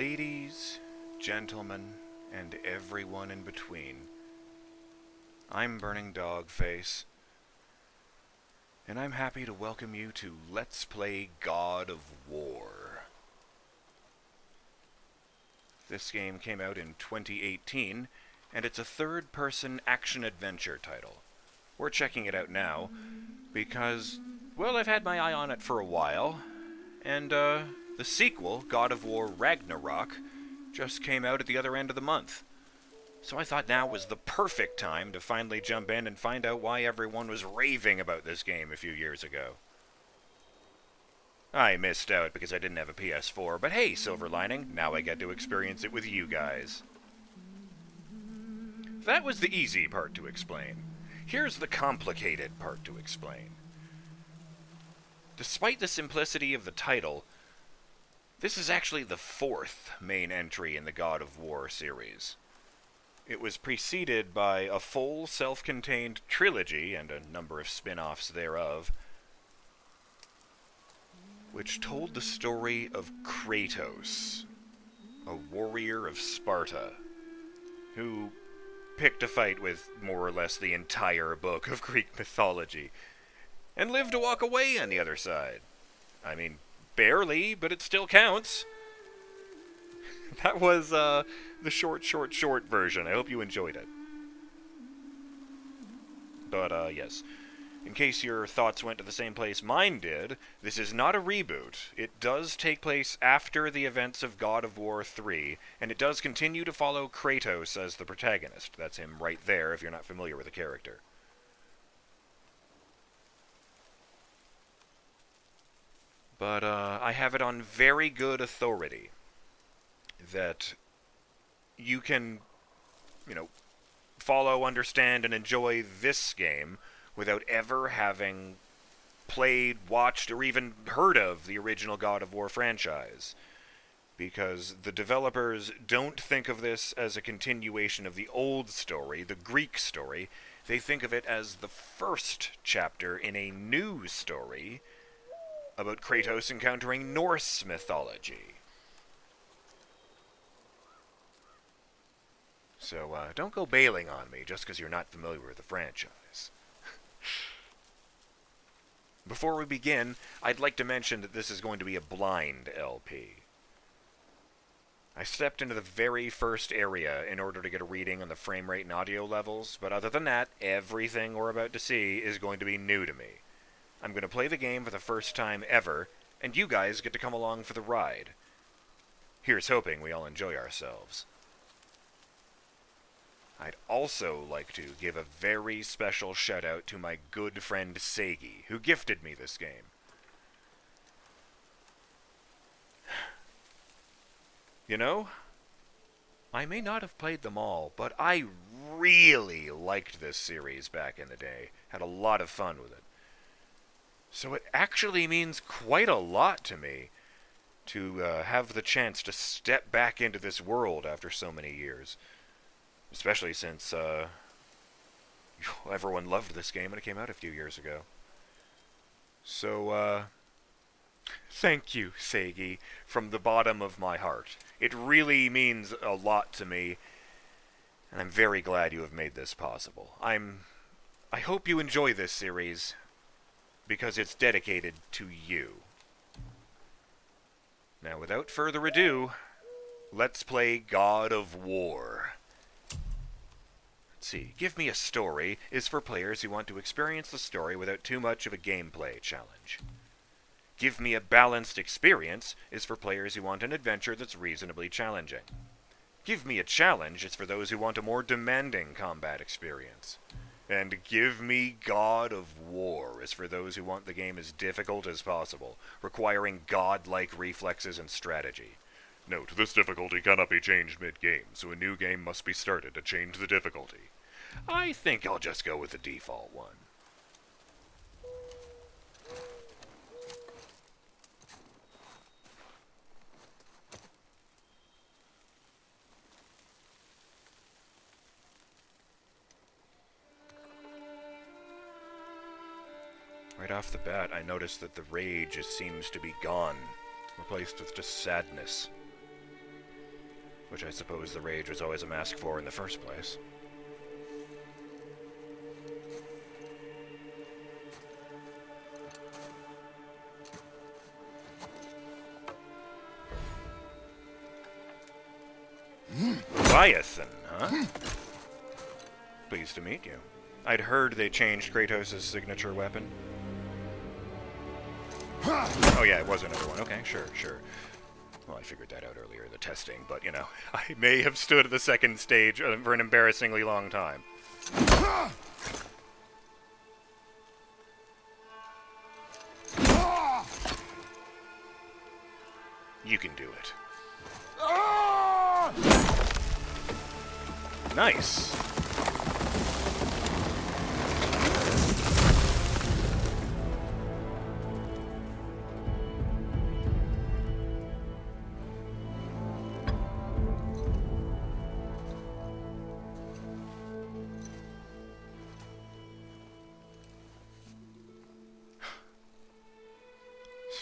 Ladies, gentlemen, and everyone in between, I'm BurningDogFace, and I'm happy to welcome you to Let's Play God of War. This game came out in 2018, and it's a third-person action-adventure title. We're checking it out now, because, well, I've had my eye on it for a while, and, the sequel, God of War Ragnarok, just came out at the other end of the month. So I thought now was the perfect time to finally jump in and find out why everyone was raving about this game a few years ago. I missed out because I didn't have a PS4, but hey, silver lining, now I get to experience it with you guys. That was the easy part to explain. Here's the complicated part to explain. Despite the simplicity of the title, this is actually the fourth main entry in the God of War series. It was preceded by a full self-contained trilogy and a number of spin-offs thereof, which told the story of Kratos, a warrior of Sparta, who picked a fight with more or less the entire book of Greek mythology, and lived to walk away on the other side. I mean, barely, but it still counts. That was, the short version. I hope you enjoyed it. But, yes. In case your thoughts went to the same place mine did, this is not a reboot. It does take place after the events of God of War 3, and it does continue to follow Kratos as the protagonist. That's him right there, if you're not familiar with the character. But, I have it on very good authority that you can, follow, understand, and enjoy this game without ever having played, watched, or even heard of the original God of War franchise. Because the developers don't think of this as a continuation of the old story, the Greek story. They think of it as the first chapter in a new story about Kratos encountering Norse mythology. So, don't go bailing on me just because you're not familiar with the franchise. Before we begin, I'd like to mention that this is going to be a blind LP. I stepped into the very first area in order to get a reading on the frame rate and audio levels, but other than that, everything we're about to see is going to be new to me. I'm going to play the game for the first time ever, and you guys get to come along for the ride. Here's hoping we all enjoy ourselves. I'd also like to give a very special shout out to my good friend Sagi, who gifted me this game. You know, I may not have played them all, but I really liked this series back in the day. Had a lot of fun with it. So it actually means quite a lot to me to have the chance to step back into this world after so many years. Especially since everyone loved this game when it came out a few years ago. So, thank you, Sagi, from the bottom of my heart. It really means a lot to me, and I'm very glad you have made this possible. I hope you enjoy this series, because it's dedicated to you. Now, without further ado, let's play God of War. Let's see, Give Me a Story is for players who want to experience the story without too much of a gameplay challenge. Give Me a Balanced Experience is for players who want an adventure that's reasonably challenging. Give Me a Challenge is for those who want a more demanding combat experience. And Give Me God of War is for those who want the game as difficult as possible, requiring godlike reflexes and strategy. Note, this difficulty cannot be changed mid-game, so a new game must be started to change the difficulty. I think I'll just go with the default one. Right off the bat, I noticed that the rage just seems to be gone, replaced with just sadness. which I suppose the rage was always a mask for in the first place. Leviathan, huh? Pleased to meet you. I'd heard they changed Kratos' signature weapon. Oh yeah, it was another one. Okay, sure. Well, I figured that out earlier in the testing, but, you know, I may have stood at the second stage for an embarrassingly long time. You can do it. Nice.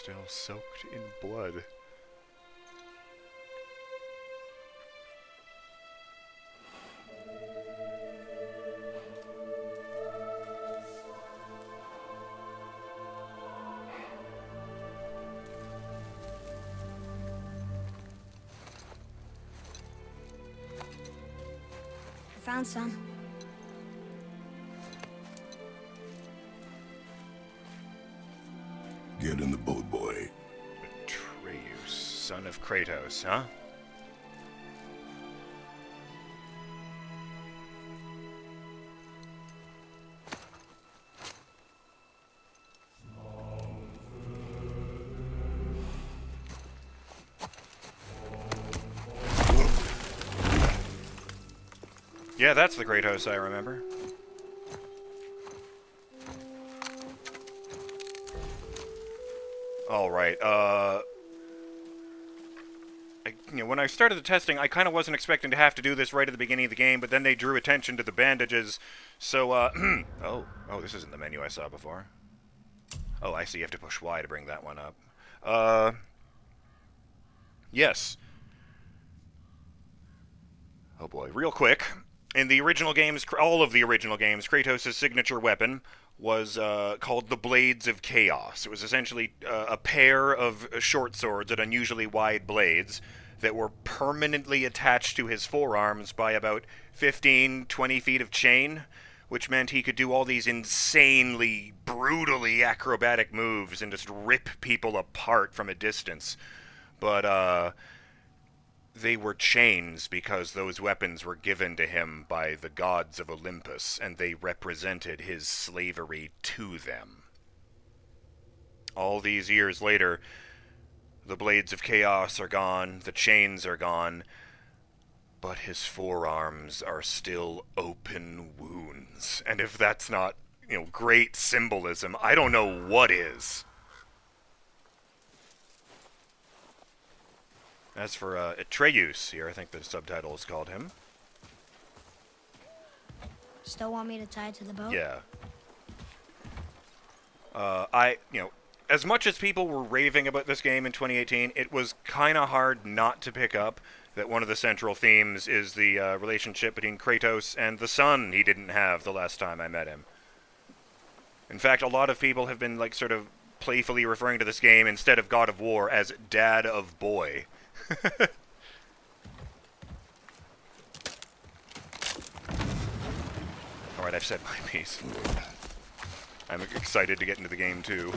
Still soaked in blood. I found some. Get in the boat, boy. Atreus, son of Kratos, huh? Yeah, that's the Kratos I remember. Alright, when I started the testing, I kind of wasn't expecting to have to do this right at the beginning of the game, but then they drew attention to the bandages, so, oh, this isn't the menu I saw before. Oh, I see, you have to push Y to bring that one up. Yes. Oh boy, real quick. In the original games, all of the original games, Kratos' signature weapon was called the Blades of Chaos. It was essentially a pair of short swords at unusually wide blades that were permanently attached to his forearms by about 15, 20 feet of chain, which meant he could do all these insanely, brutally acrobatic moves and just rip people apart from a distance. But, they were chains because those weapons were given to him by the gods of Olympus, and they represented his slavery to them. All these years later, the Blades of Chaos are gone, the chains are gone, but his forearms are still open wounds. And if that's not, great symbolism, I don't know what is. As for Atreus here, I think the subtitle is called him. Still want me to tie it to the boat? Yeah. As much as people were raving about this game in 2018, it was kind of hard not to pick up that one of the central themes is the relationship between Kratos and the son he didn't have the last time I met him. In fact, a lot of people have been, sort of playfully referring to this game instead of God of War as Dad of Boy. Alright, I've said my piece. I'm excited to get into the game, too.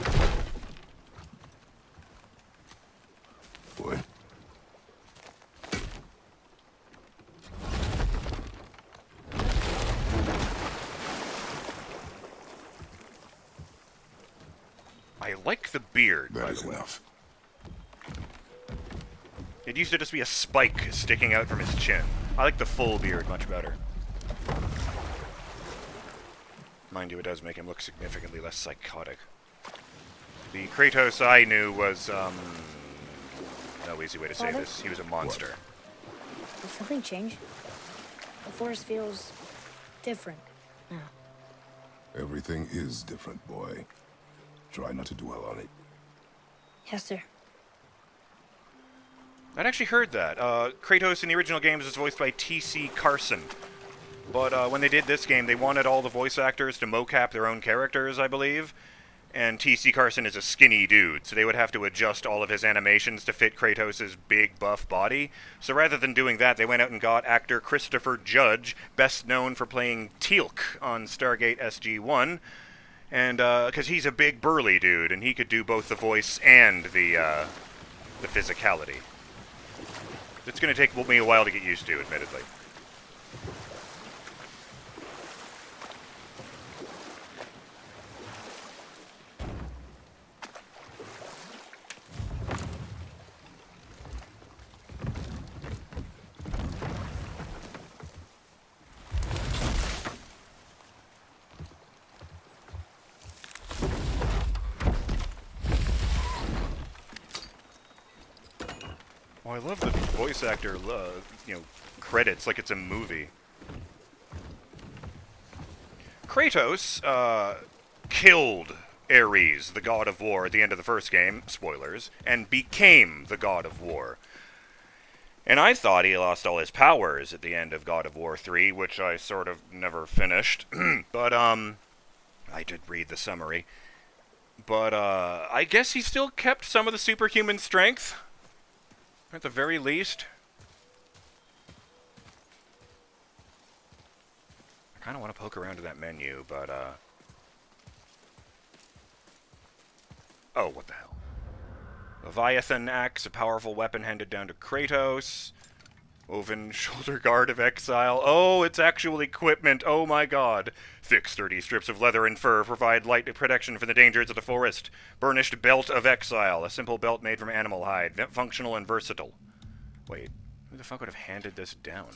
Boy. I like the beard, by That is the way. enough. It used to just be a spike sticking out from his chin. I like the full beard much better. Mind you, it does make him look significantly less psychotic. The Kratos I knew was, no easy way to say this. He was a monster. Did something change? The forest feels different now. Everything is different, boy. Try not to dwell on it. Yes, sir. I'd actually heard that. Kratos in the original games was voiced by T.C. Carson. But when they did this game, they wanted all the voice actors to mocap their own characters, I believe. And T.C. Carson is a skinny dude, so they would have to adjust all of his animations to fit Kratos' big, buff body. So rather than doing that, they went out and got actor Christopher Judge, best known for playing Teal'c on Stargate SG-1. And, because he's a big, burly dude, and he could do both the voice and the physicality. It's going to take me a while to get used to, admittedly. Oh, I love the voice actor, credits like it's a movie. Kratos, killed Ares, the god of war, at the end of the first game, spoilers, and became the god of war. And I thought he lost all his powers at the end of God of War 3, which I sort of never finished. But, I did read the summary. But, I guess he still kept some of the superhuman strength. At the very least. I kind of want to poke around to that menu, but, oh, what the hell. Leviathan Axe, a powerful weapon handed down to Kratos. Woven shoulder guard of exile. Oh, it's actual equipment. Oh my god. Thick, sturdy strips of leather and fur provide light protection from the dangers of the forest. Burnished belt of exile. A simple belt made from animal hide. Functional and versatile. Wait, who the fuck would have handed this down?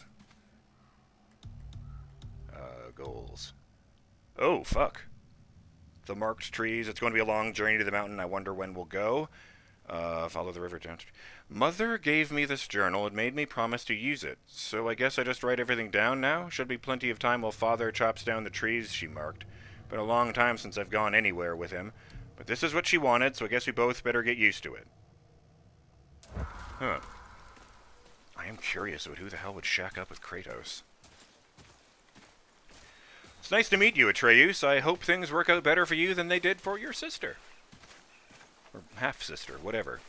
Goals. Oh, fuck. The marked trees. It's going to be a long journey to the mountain. I wonder when we'll go. Follow the river down. Mother gave me this journal and made me promise to use it. So I guess I just write everything down now? Should be plenty of time while Father chops down the trees, she marked. Been a long time since I've gone anywhere with him. But this is what she wanted, so I guess we both better get used to it. Huh. I am curious about who the hell would shack up with Kratos. It's nice to meet you, Atreus. I hope things work out better for you than they did for your sister. Or half-sister, whatever.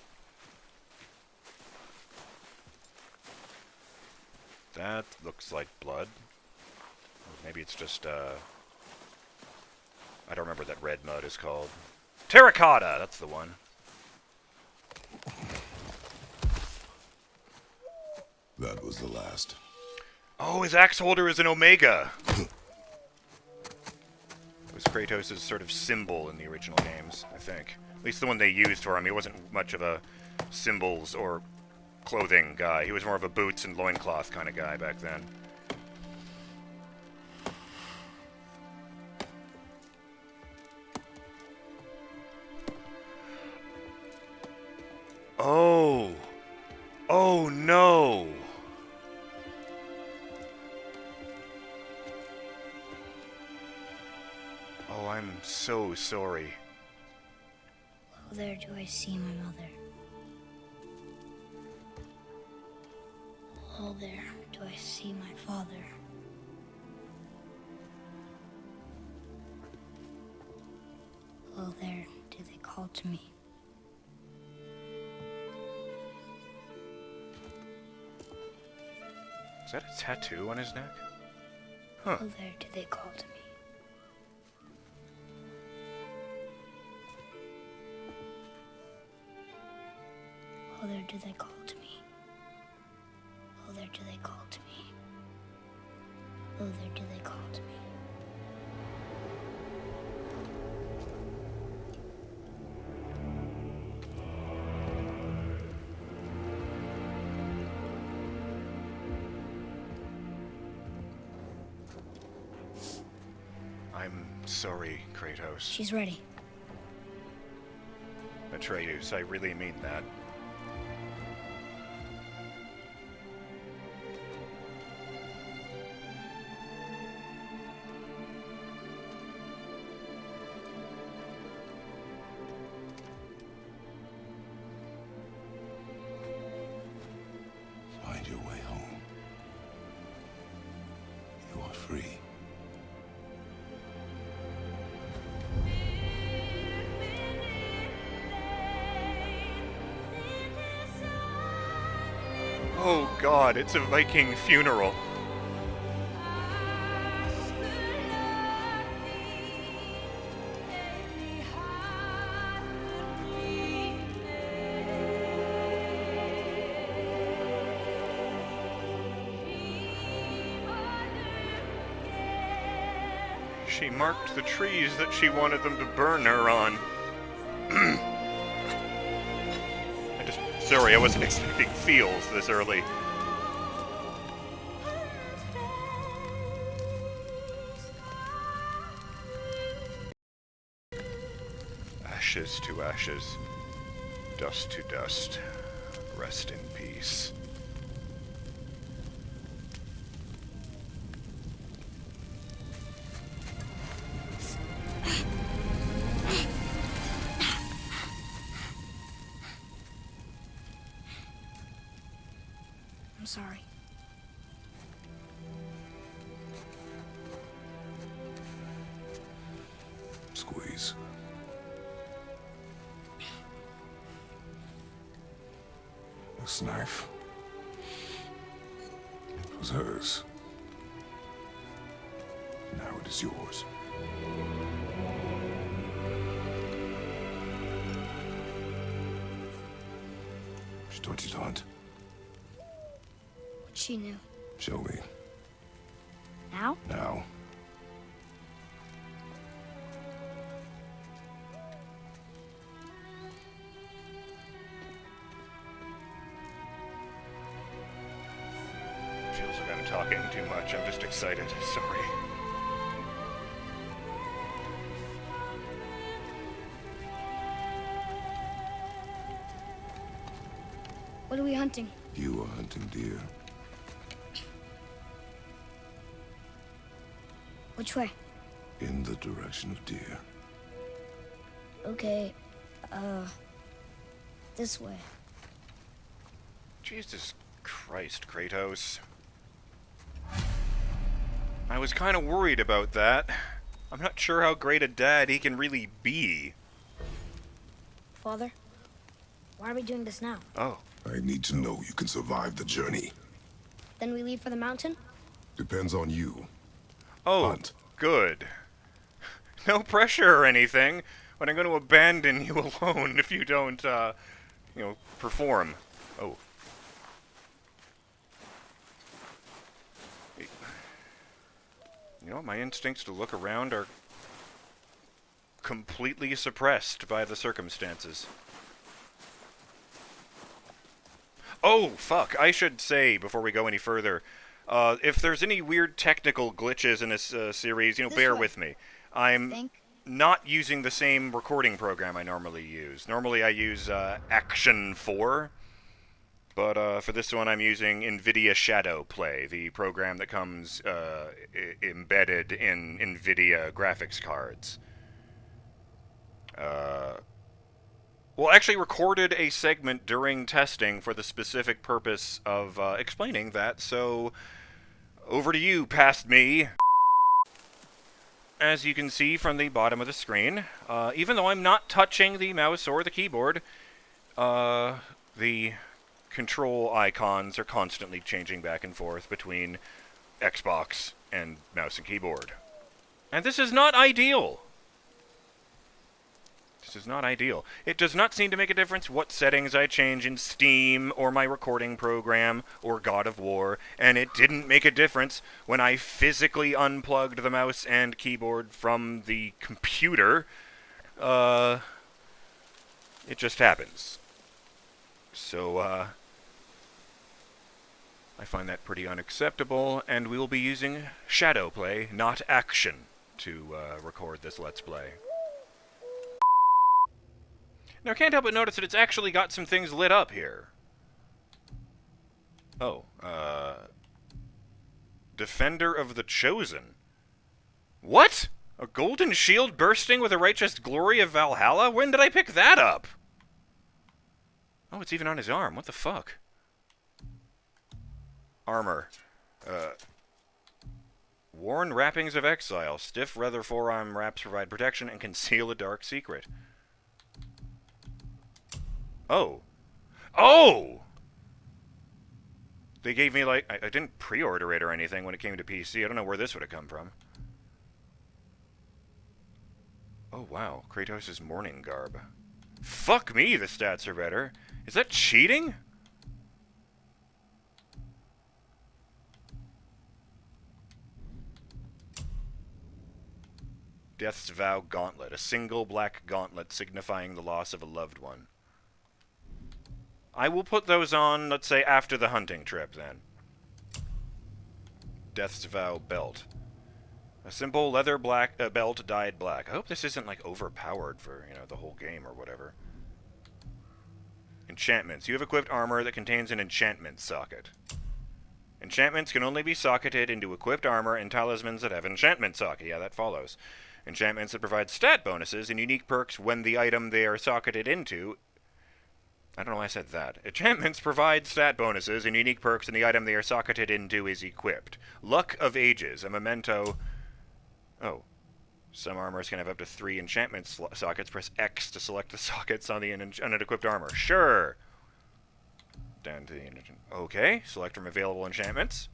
That looks like blood. Or maybe it's just, I don't remember what that red mud is called. Terracotta! That's the one. That was the last. Oh, his axe holder is an omega! It was Kratos' sort of symbol in the original games, I think. At least the one they used for him. He wasn't much of a symbols or clothing guy. He was more of a boots and loincloth kind of guy back then. Oh! Oh no! Oh, I'm so sorry. Oh, there do I see my mother. Oh, there do I see my father. Oh, there do they call to me. Is that a tattoo on his neck? Huh. Oh, there do they call to me. Oh, there do they call to me. Oh, there do they call to me. Oh, there do they call to me. I'm sorry, Kratos. She's ready. Atreus, I really mean that. Oh god, it's a Viking funeral. She marked the trees that she wanted them to burn her on. Sorry, I wasn't expecting feels this early. Ashes to ashes, dust to dust. Rest in peace. I'm sorry. Squeeze. This knife was hers. Now it is yours. She taught you to hunt. What she knew. Show me. Now? Now. Feels like I'm talking too much. I'm just excited. Sorry. What are we hunting? You are hunting deer. Which way? In the direction of deer. Okay, this way. Jesus Christ, Kratos. I was kind of worried about that. I'm not sure how great a dad he can really be. Father, why are we doing this now? Oh. I need to know you can survive the journey. Then we leave for the mountain? Depends on you. Oh, Hunt. good. No pressure or anything, but I'm going to abandon you alone if you don't, perform. Oh. You know, my instincts to look around are completely suppressed by the circumstances. Oh, fuck. I should say, before we go any further, if there's any weird technical glitches in this series, bear with me. I'm not using the same recording program I normally use. Normally I use Action 4, but for this one I'm using NVIDIA Shadow Play, the program that comes embedded in NVIDIA graphics cards. Well, actually recorded a segment during testing for the specific purpose of explaining that, so over to you, past me. As you can see from the bottom of the screen, even though I'm not touching the mouse or the keyboard, the control icons are constantly changing back and forth between Xbox and mouse and keyboard. And this is not ideal. This is not ideal. It does not seem to make a difference what settings I change in Steam or my recording program or God of War, and it didn't make a difference when I physically unplugged the mouse and keyboard from the computer. It just happens. So, I find that pretty unacceptable, and we will be using Shadow Play, not Action, to record this Let's Play. Now, I can't help but notice that it's actually got some things lit up here. Oh, Defender of the Chosen. What? A golden shield bursting with the righteous glory of Valhalla? When did I pick that up? Oh, it's even on his arm. What the fuck? Armor. Worn wrappings of exile. Stiff leather forearm wraps provide protection and conceal a dark secret. Oh. Oh! They gave me, like, I didn't pre-order it or anything when it came to PC. I don't know where this would have come from. Oh, wow. Kratos' mourning garb. Fuck me, the stats are better. Is that cheating? Death's Vow Gauntlet. A single black gauntlet signifying the loss of a loved one. I will put those on, let's say, after the hunting trip, then. Death's Vow Belt. A simple leather black belt dyed black. I hope this isn't, like, overpowered for, you know, the whole game or whatever. Enchantments. You have equipped armor that contains an enchantment socket. Enchantments can only be socketed into equipped armor and talismans that have enchantment socket. Yeah, that follows. Enchantments that provide stat bonuses and unique perks when the item they are socketed into... I don't know why I said that. Enchantments provide stat bonuses and unique perks when the item they are socketed into is equipped. Luck of Ages, a memento... Oh. Some armors can have up to 3 enchantment sockets. Press X to select the sockets on the unequipped armor. Sure! Down to the... Okay, select from available enchantments.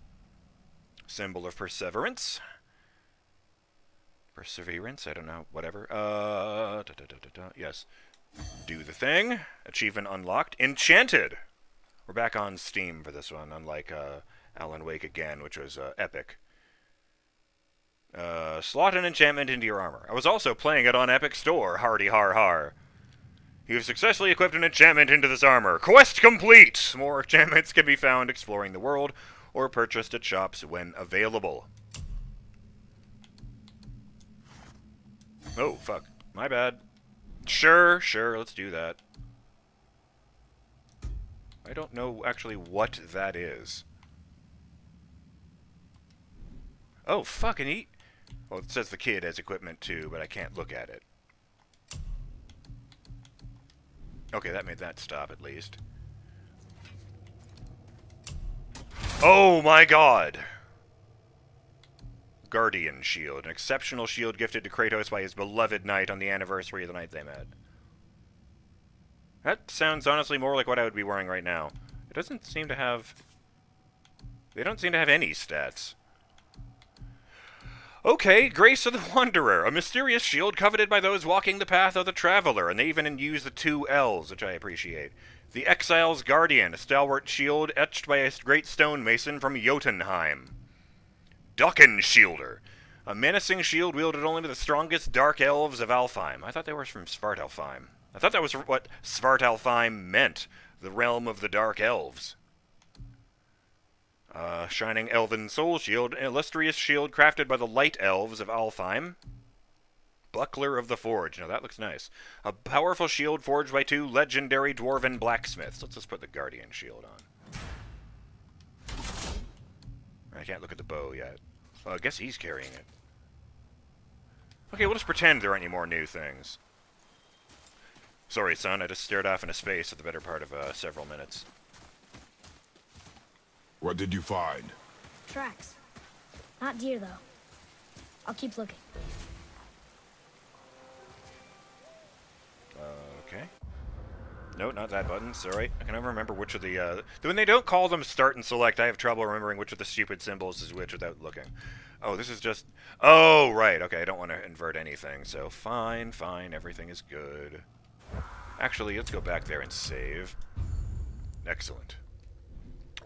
Symbol of Perseverance. Perseverance, I don't know, whatever. Yes. Do the thing. Achievement unlocked. Enchanted! We're back on Steam for this one, unlike Alan Wake again, which was epic. Slot an enchantment into your armor. I was also playing it on Epic Store. Hardy har har. You have successfully equipped an enchantment into this armor. Quest complete! More enchantments can be found exploring the world or purchased at shops when available. Oh, fuck. My bad. Sure, let's do that. I don't know actually what that is. Oh, fucking eat. Well, it says the kid has equipment too, but I can't look at it. Okay, that made that stop at least. Oh my god! Guardian Shield, an exceptional shield gifted to Kratos by his beloved knight on the anniversary of the night they met. That sounds honestly more like what I would be wearing right now. It doesn't seem to have... They don't seem to have any stats. Okay, Grace of the Wanderer, a mysterious shield coveted by those walking the path of the traveler, and they even use the 2 L's, which I appreciate. The Exile's Guardian, a stalwart shield etched by a great stonemason from Jotunheim. Dockenshilder, a menacing shield wielded only by the strongest dark elves of Alfheim. I thought they were from Svartalfheim. I thought that was what Svartalfheim meant, the realm of the dark elves. Shining Elven Soul Shield, an illustrious shield crafted by the Light Elves of Alfheim. Buckler of the Forge. Now that looks nice. A powerful shield forged by 2 legendary dwarven blacksmiths. Let's just put the Guardian Shield on. I can't look at the bow yet. Well, I guess he's carrying it. Okay, we'll just pretend there aren't any more new things. Sorry, son, I just stared off into space for the better part of several minutes. What did you find? Tracks. Not deer, though. I'll keep looking. Okay. No, not that button. Sorry. I can never remember which of the, when they don't call them start and select, I have trouble remembering which of the stupid symbols is which without looking. Oh, this is just... Oh, right. Okay, I don't want to invert anything, so fine, everything is good. Actually, let's go back there and save. Excellent.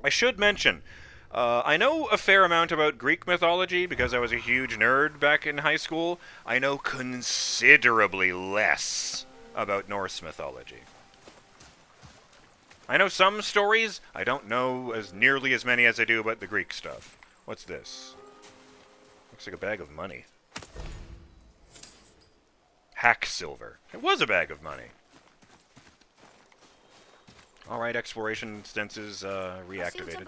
I should mention, I know a fair amount about Greek mythology because I was a huge nerd back in high school. I know considerably less about Norse mythology. I know some stories. I don't know as nearly as many as I do about the Greek stuff. What's this? Looks like a bag of money. Hack silver. It was a bag of money. Alright, exploration instances reactivated.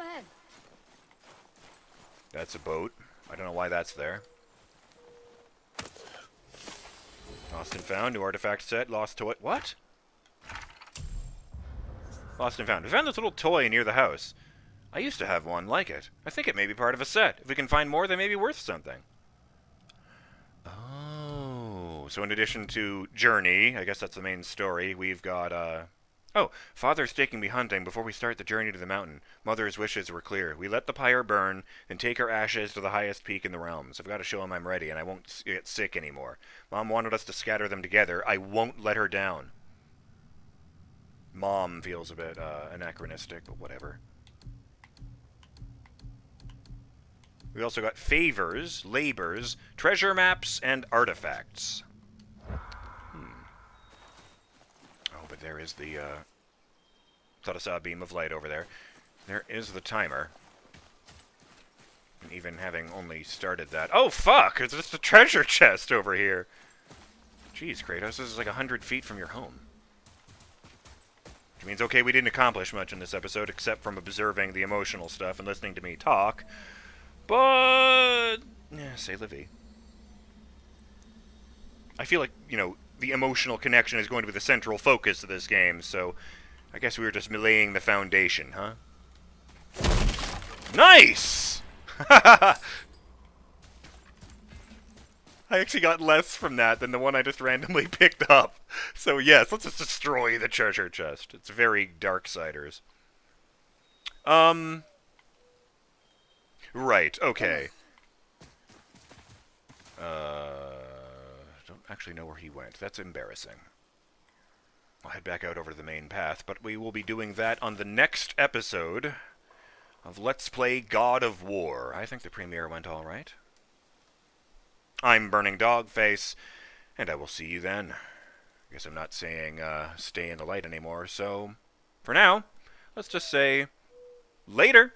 That's a boat. I don't know why that's there. Lost and found, new artifact set, lost toy. What? Lost and found. We found this little toy near the house. I used to have one like it. I think it may be part of a set. If we can find more, they may be worth something. Oh, so in addition to Journey, I guess that's the main story, we've got Oh, Father's taking me hunting before we start the journey to the mountain. Mother's wishes were clear. We let the pyre burn, and take her ashes to the highest peak in the realms. I've got to show him I'm ready, and I won't get sick anymore. Mom wanted us to scatter them together. I won't let her down. Mom feels a bit anachronistic, but whatever. We also got favors, labors, treasure maps, and artifacts. Oh, but there is the, thought I saw a beam of light over there. There is the timer. And even having only started that... Oh, fuck! There's just a treasure chest over here! Jeez, Kratos, this is like 100 feet from your home. Which means, okay, we didn't accomplish much in this episode, except from observing the emotional stuff and listening to me talk. But... yeah, say la vie. I feel like, you know, the emotional connection is going to be the central focus of this game, so I guess we were just laying the foundation, huh? Nice! I actually got less from that than the one I just randomly picked up. So yes, let's just destroy the treasure chest. It's very Darksiders. Right, okay. Don't actually know where he went. That's embarrassing. I'll head back out over to the main path, but we will be doing that on the next episode of Let's Play God of War. I think the premiere went all right. I'm BurningDogFace, and I will see you then. I guess I'm not saying stay in the light anymore, so for now, let's just say later.